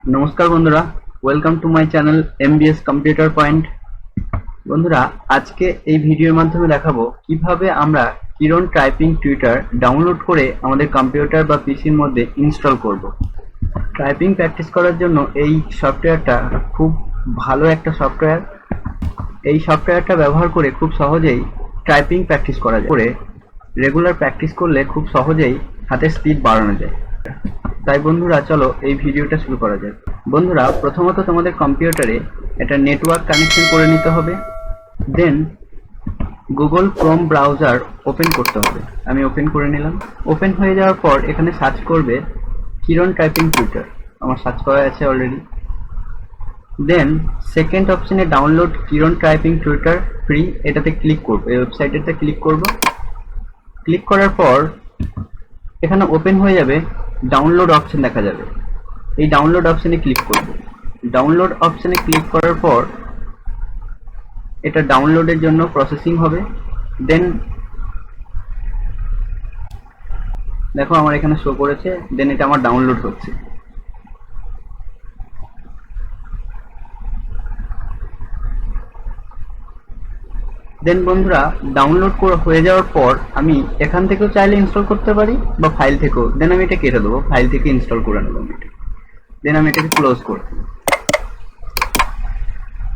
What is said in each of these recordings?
नमस्कार बंधुरा welcome to my channel MBS computer point. बंधुरा आज के এই ভিডিওর মাধ্যমে দেখাবো কিভাবে আমরা কিরণ টাইপিং টিউটর ডাউনলোড করে আমাদের কম্পিউটার বা পিসির মধ্যে ইনস্টল করব। টাইপিং প্র্যাকটিস করার জন্য এই সফটওয়্যারটা খুব ভালো একটা সফটওয়্যার। এই সফটওয়্যারটা ব্যবহার করে খুব সহজেই টাইপিং প্র্যাকটিস করা যায়। করে রেগুলার প্র্যাকটিস করলে খুব সহজেই হাতের স্পিড বাড়ানো যায়। তাই বন্ধুরা চলো এই ভিডিওটা শুরু করা যাক। বন্ধুরা প্রথমত তোমাদের কম্পিউটারে একটা নেটওয়ার্ক কানেকশন করে নিতে হবে, দেন গুগল ক্রোম ব্রাউজার ওপেন করতে হবে। আমি ওপেন করে নিলাম। ওপেন হয়ে যাওয়ার পর এখানে সার্চ করবে কিরণ টাইপিং টিউটর। আমার সার্চ করা আছে অলরেডি। দেন সেকেন্ড অপশনে ডাউনলোড কিরণ টাইপিং টিউটর ফ্রি, এটাতে ক্লিক করব। এই ওয়েবসাইটেতে ক্লিক করব। ক্লিক করার পর এখানে ওপেন হয়ে যাবে, ডাউনলোড অপশন দেখা যাবে। এই ডাউনলোড অপশনে ক্লিক করব। ডাউনলোড অপশনে ক্লিক করার পর এটা ডাউনলোডের জন্য প্রসেসিং হবে। দেন দেখো আমার এখানে শো করেছে, দেন এটা আমার ডাউনলোড হচ্ছে। দেন বন্ধুরা ডাউনলোড হয়ে যাওয়ার পর আমি এখান থেকেও চাইলে ইনস্টল করতে পারি বা ফাইল থেকেও। দেন আমি এটা কেটে দেবো, ফাইল থেকে ইনস্টল করে নেবো আমি এটা। দেন আমি এটাকে ক্লোজ করব।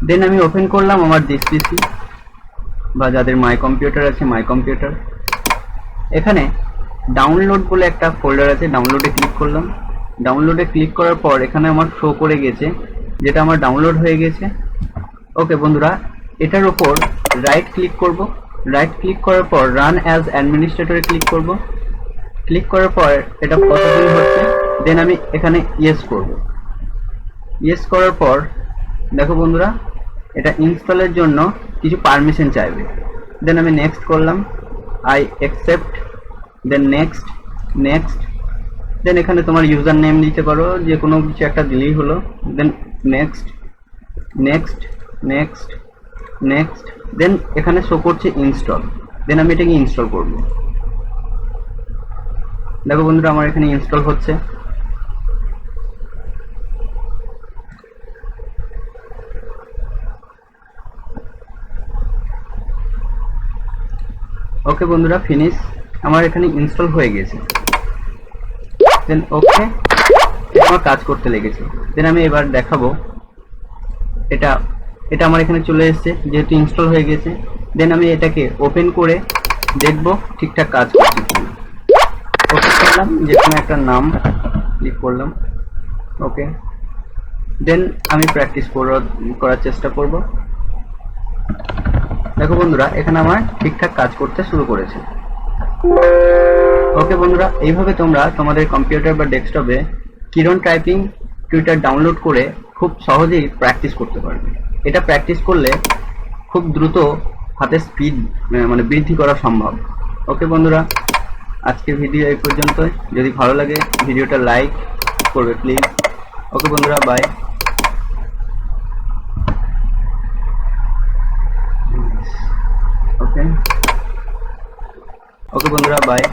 দেন আমি ওপেন করলাম আমার ডিসপিসি বা যাদের মাই কম্পিউটার আছে মাই কম্পিউটার। এখানে ডাউনলোড বলে একটা ফোল্ডার আছে, ডাউনলোডে ক্লিক করলাম। ডাউনলোডে ক্লিক করার পর এখানে আমার শো করে গেছে যেটা আমার ডাউনলোড হয়ে গেছে। ওকে বন্ধুরা, এটার উপর রাইট ক্লিক করব। রাইট ক্লিক করার পর রান অ্যাজ অ্যাডমিনিস্ট্রেটরে ক্লিক করব। ক্লিক করার পর এটা প্রসেসিং হচ্ছে। দেন আমি এখানে ইয়েস করব। ইয়েস করার পর দেখো বন্ধুরা এটা ইনস্টলের জন্য কিছু পারমিশন চাইবে। দেন আমি নেক্সট করলাম, I accept. Then next next. Then এখানে তোমার ইউজার নেম দিতে পারো, যে কোনো কিছু একটা দিলেই হলো। Then next next next next. Then এখানে শো করছে ইনস্টল। দেন আমি এটাকে ইনস্টল করব। দেখো বন্ধুরা আমার এখানে ইনস্টল হচ্ছে। ওকে বন্ধুরা ফিনিশ, আমার এখানে ইনস্টল হয়ে গেছে। দেন ওকে, আমার কাজ করতে লেগেছে। দেন আমি এবার দেখাবো এটা এটা আমার এখানে চলে এসেছে যেহেতু ইনস্টল হয়ে গেছে। দেন আমি এটাকে ওপেন করে দেখবো ঠিকঠাক কাজ করছে কিনা। ওকে করলাম, যে কোনো একটা নাম ক্লিক করলাম। ওকে, দেন আমি প্র্যাকটিস করার চেষ্টা করব। দেখো বন্ধুরা এখানে আমার ঠিকঠাক কাজ করতে শুরু করেছে। ওকে বন্ধুরা, এইভাবে তোমরা তোমাদের কম্পিউটার বা ডেস্কটপে কিরণ টাইপিং টিউটর ডাউনলোড করে খুব সহজেই প্র্যাকটিস করতে পারবে। এটা প্র্যাকটিস করলে খুব দ্রুত হাতের স্পিড বৃদ্ধি করা সম্ভব। ওকে বন্ধুরা, আজকের ভিডিও এই পর্যন্তই। যদি ভালো লাগে ভিডিওটা লাইক করবে প্লিজ। ওকে বন্ধুরা, বাই। ওকে ওকে বন্ধুরা, বাই।